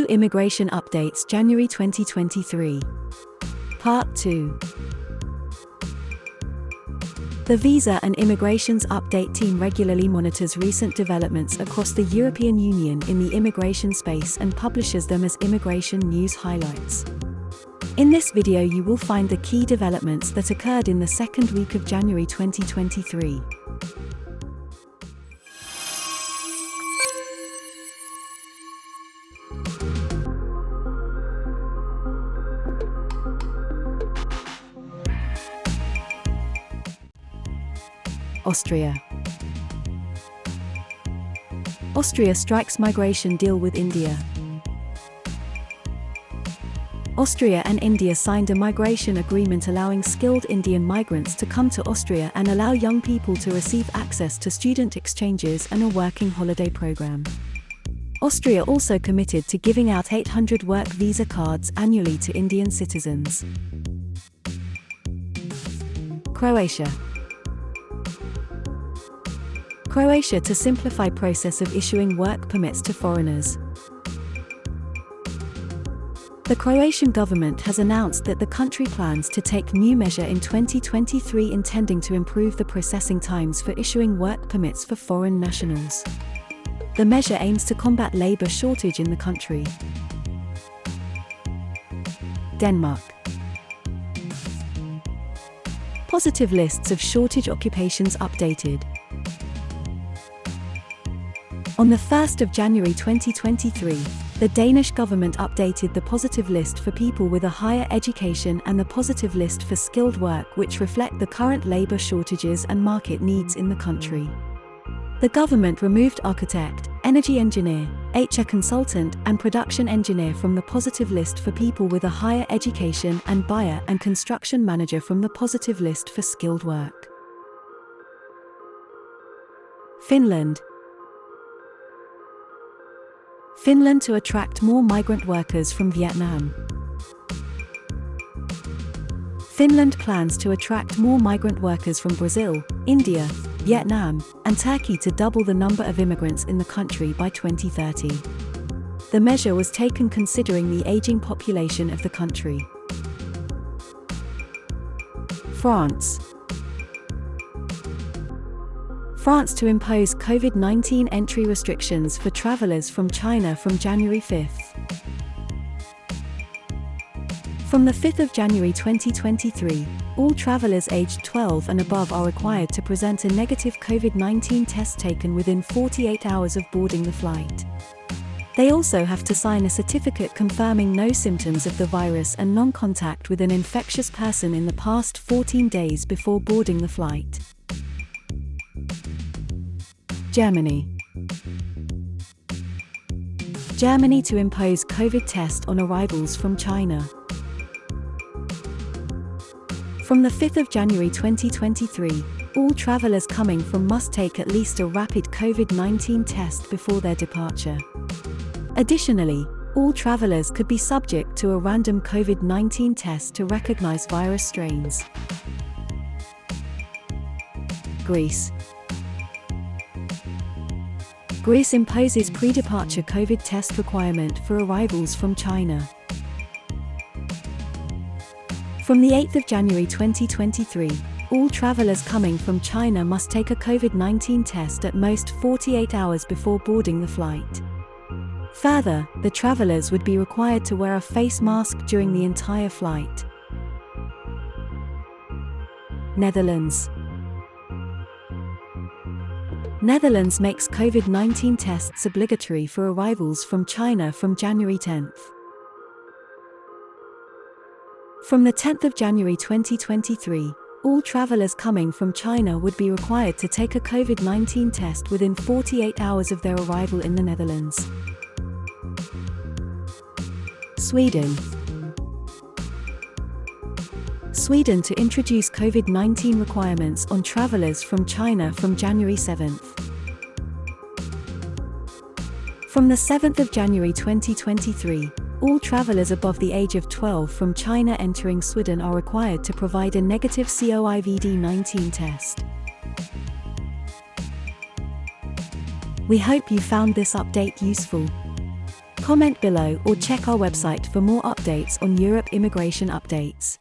EU Immigration Updates January 2023. Part 2. The Visa and Immigrations Update team regularly monitors recent developments across the European Union in the immigration space and publishes them as immigration news highlights. In this video you will find the key developments that occurred in the second week of January 2023. Austria. Austria strikes migration deal with India. Austria and India signed a migration agreement allowing skilled Indian migrants to come to Austria and allow young people to receive access to student exchanges and a working holiday program. Austria also committed to giving out 800 work visa cards annually to Indian citizens. Croatia. Croatia to simplify process of issuing work permits to foreigners. The Croatian government has announced that the country plans to take new measure in 2023 intending to improve the processing times for issuing work permits for foreign nationals. The measure aims to combat labor shortage in the country. Denmark. Positive lists of shortage occupations updated. On the 1st of January 2023, the Danish government updated the positive list for people with a higher education and the positive list for skilled work, which reflect the current labor shortages and market needs in the country. The government removed architect, energy engineer, HR consultant, and production engineer from the positive list for people with a higher education and buyer and construction manager from the positive list for skilled work. Finland. Finland to attract more migrant workers from Vietnam. Finland plans to attract more migrant workers from Brazil, India, Vietnam, and Turkey to double the number of immigrants in the country by 2030. The measure was taken considering the aging population of the country. France. France to impose COVID-19 entry restrictions for travelers from China from January 5th. From the 5th of January 2023, all travelers aged 12 and above are required to present a negative COVID-19 test taken within 48 hours of boarding the flight. They also have to sign a certificate confirming no symptoms of the virus and non-contact with an infectious person in the past 14 days before boarding the flight. Germany. Germany to impose COVID test on arrivals from China. From the 5th of January 2023, all travelers coming from must take at least a rapid COVID-19 test before their departure. Additionally, all travelers could be subject to a random COVID-19 test to recognize virus strains. Greece. Greece imposes pre-departure COVID test requirement for arrivals from China. From the 8th of January 2023, all travelers coming from China must take a COVID-19 test at most 48 hours before boarding the flight. Further, the travelers would be required to wear a face mask during the entire flight. Netherlands. Netherlands makes COVID-19 tests obligatory for arrivals from China from January 10th. From the 10th of January 2023, all travelers coming from China would be required to take a COVID-19 test within 48 hours of their arrival in the Netherlands. Sweden. Sweden to introduce COVID-19 requirements on travelers from China from January 7th. From the 7th of January 2023, all travelers above the age of 12 from China entering Sweden are required to provide a negative COVID-19 test. We hope you found this update useful. Comment below or check our website for more updates on Europe immigration updates.